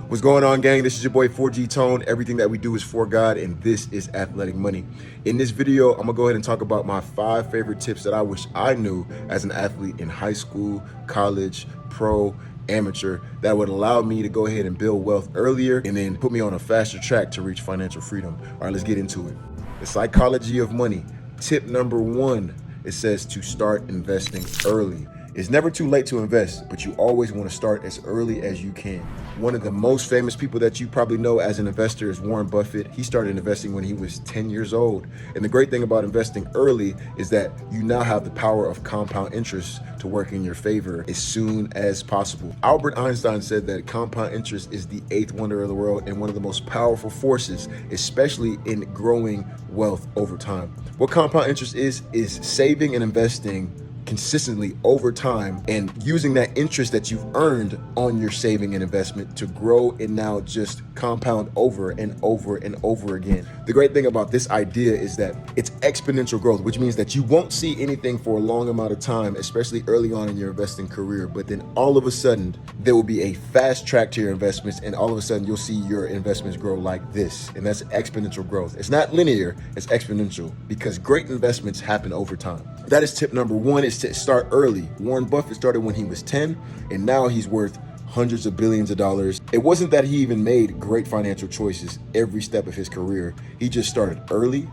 What's going on, gang? This is your boy 4G Tone. Everything that we do is for God, and this is Athletic Money. In this video, I'm gonna go ahead and talk about my 5 favorite tips that I wish I knew as an athlete in high school, college, pro, amateur, that would allow me to go ahead and build wealth earlier and then put me on a faster track to reach financial freedom. All right, let's get into it. The psychology of money. Tip number 1, it says to start investing early. It's never too late to invest, but you always want to start as early as you can. One of the most famous people that you probably know as an investor is Warren Buffett. He started investing when he was 10 years old. And the great thing about investing early is that you now have the power of compound interest to work in your favor as soon as possible. Albert Einstein said that compound interest is the 8th wonder of the world and one of the most powerful forces, especially in growing wealth over time. What compound interest is saving and investing consistently over time and using that interest that you've earned on your saving and investment to grow and now just compound over and over and over again. The great thing about this idea is that it's exponential growth, which means that you won't see anything for a long amount of time, especially early on in your investing career, but then all of a sudden there will be a fast track to your investments, and all of a sudden you'll see your investments grow like this, and that's exponential growth. It's not linear, it's exponential, because great investments happen over time. That is tip number 1, is to start early. Warren Buffett started when he was 10, and now he's worth hundreds of billions of dollars. It wasn't that he even made great financial choices every step of his career. He just started early,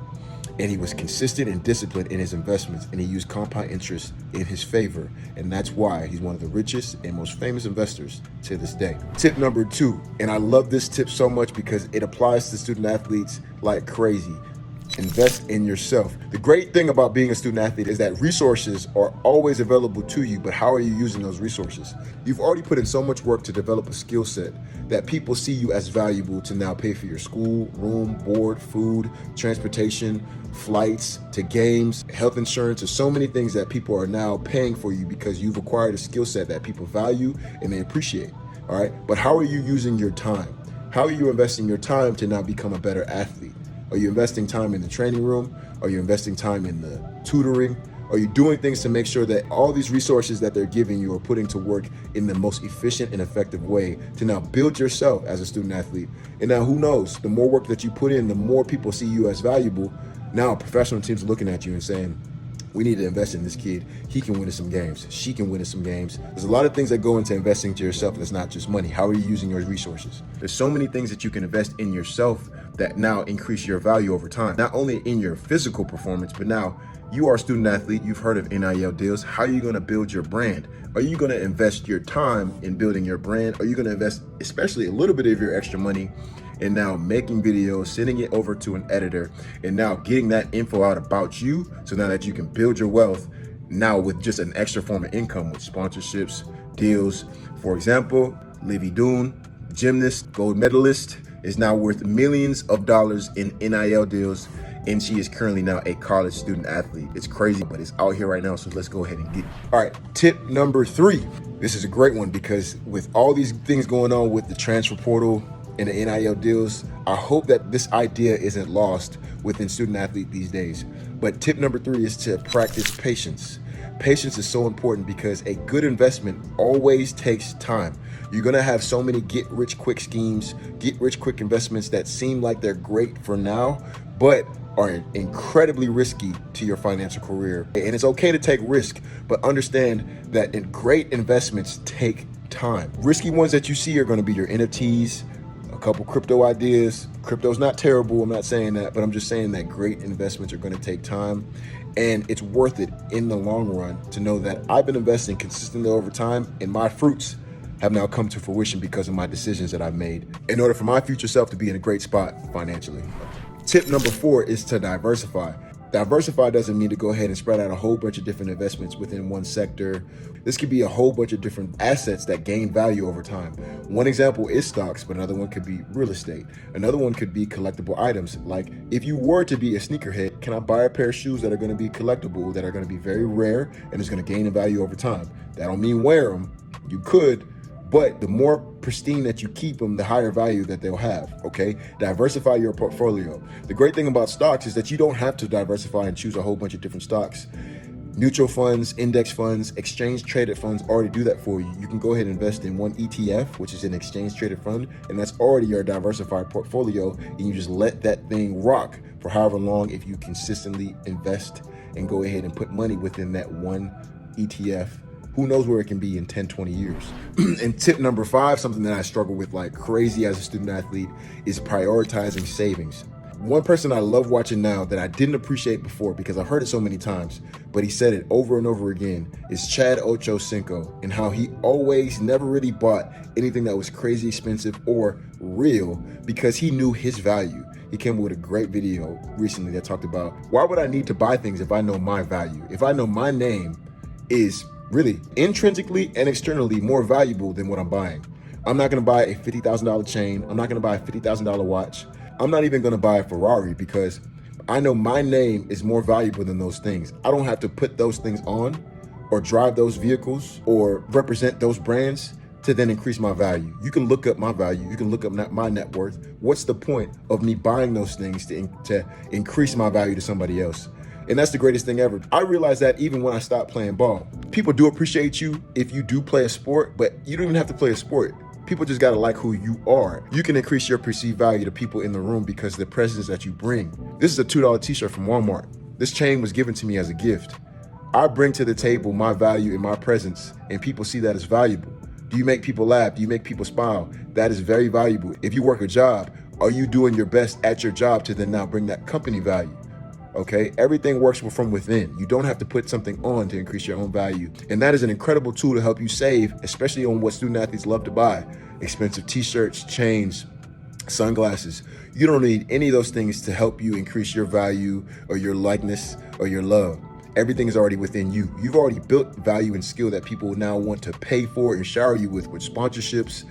and he was consistent and disciplined in his investments, and he used compound interest in his favor. And that's why he's one of the richest and most famous investors to this day. Tip number 2, and I love this tip so much because it applies to student athletes like crazy. Invest in yourself. The great thing about being a student athlete is that resources are always available to you, but how are you using those resources? You've already put in so much work to develop a skill set that people see you as valuable to now pay for your school, room, board, food, transportation, flights, to games, health insurance, and so many things that people are now paying for you because you've acquired a skill set that people value and they appreciate. All right, but how are you using your time? How are you investing your time to now become a better athlete? Are you investing time in the training room? Are you investing time in the tutoring? Are you doing things to make sure that all these resources that they're giving you are putting to work in the most efficient and effective way to now build yourself as a student athlete? And now who knows, the more work that you put in, the more people see you as valuable. Now professional teams are looking at you and saying, we need to invest in this kid. He can win us some games. She can win us some games. There's a lot of things that go into investing to yourself that's not just money. How are you using your resources? There's so many things that you can invest in yourself that now increase your value over time. Not only in your physical performance, but now you are a student athlete. You've heard of NIL deals. How are you going to build your brand? Are you going to invest your time in building your brand? Are you going to invest especially a little bit of your extra money and now making videos, sending it over to an editor, and now getting that info out about you so now that you can build your wealth now with just an extra form of income with sponsorships, deals? For example, Livy Doon, gymnast, gold medalist, is now worth millions of dollars in NIL deals, and she is currently now a college student athlete. It's crazy, but it's out here right now, so let's go ahead and get it. All right, tip number 3. This is a great one because with all these things going on with the transfer portal and the NIL deals, I hope that this idea isn't lost within student athlete these days. But tip number 3 is to practice patience. Patience is so important because a good investment always takes time. You're gonna have so many get-rich-quick schemes, get-rich-quick investments that seem like they're great for now, but are incredibly risky to your financial career. And it's okay to take risk, but understand that great investments take time. Risky ones that you see are gonna be your NFTs, a couple crypto ideas. Crypto's not terrible, I'm not saying that, but I'm just saying that great investments are gonna take time, and it's worth it in the long run to know that I've been investing consistently over time, and my fruits have now come to fruition because of my decisions that I've made in order for my future self to be in a great spot financially. Tip number 4 is to diversify. Diversify doesn't mean to go ahead and spread out a whole bunch of different investments within one sector. This could be a whole bunch of different assets that gain value over time. One example is stocks, but another one could be real estate. Another one could be collectible items. Like if you were to be a sneakerhead, can I buy a pair of shoes that are going to be collectible, that are going to be very rare, and it's going to gain in value over time? That don't mean wear them. You could, but the more pristine that you keep them, the higher value that they'll have, okay? Diversify your portfolio. The great thing about stocks is that you don't have to diversify and choose a whole bunch of different stocks. Mutual funds, index funds, exchange traded funds already do that for you. You can go ahead and invest in one ETF, which is an exchange traded fund, and that's already your diversified portfolio, and you just let that thing rock for however long if you consistently invest and go ahead and put money within that one ETF. Who knows where it can be in 10, 20 years. And tip number 5, something that I struggle with like crazy as a student athlete, is prioritizing savings. One person I love watching now that I didn't appreciate before because I've heard it so many times, but he said it over and over again, is Chad Ochocinco, and how he always never really bought anything that was crazy expensive or real because he knew his value. He came with a great video recently that talked about, why would I need to buy things if I know my value? If I know my name is really intrinsically and externally more valuable than what I'm buying. I'm not gonna buy a $50,000 chain. I'm not gonna buy a $50,000 watch. I'm not even gonna buy a Ferrari because I know my name is more valuable than those things. I don't have to put those things on or drive those vehicles or represent those brands to then increase my value. You can look up my value. You can look up my net worth. What's the point of me buying those things to increase my value to somebody else? And that's the greatest thing ever. I realized that even when I stopped playing ball. People do appreciate you if you do play a sport, but you don't even have to play a sport. People just gotta like who you are. You can increase your perceived value to people in the room because of the presence that you bring. This is a $2 t-shirt from Walmart. This chain was given to me as a gift. I bring to the table my value and my presence, and people see that as valuable. Do you make people laugh? Do you make people smile? That is very valuable. If you work a job, are you doing your best at your job to then now bring that company value? Okay, everything works from within. You don't have to put something on to increase your own value. And that is an incredible tool to help you save, especially on what student athletes love to buy. Expensive t-shirts, chains, sunglasses. You don't need any of those things to help you increase your value or your likeness or your love. Everything is already within you. You've already built value and skill that people now want to pay for and shower you with sponsorships,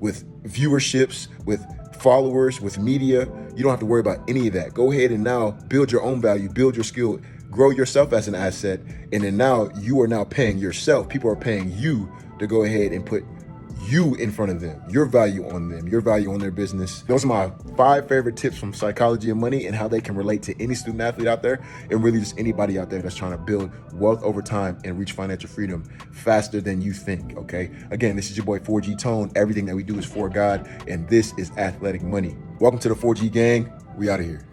with viewerships, with followers, with media. You don't have to worry about any of that. Go ahead and now build your own value, build your skill, grow yourself as an asset. And then now you are now paying yourself. People are paying you to go ahead and put you in front of them, your value on them, your value on their business. Those are my 5 favorite tips from Psychology of Money and how they can relate to any student athlete out there and really just anybody out there that's trying to build wealth over time and reach financial freedom faster than you think, okay? Again, this is your boy 4G Tone. Everything that we do is for God, and this is Athletic Money. Welcome to the 4G gang. We out of here.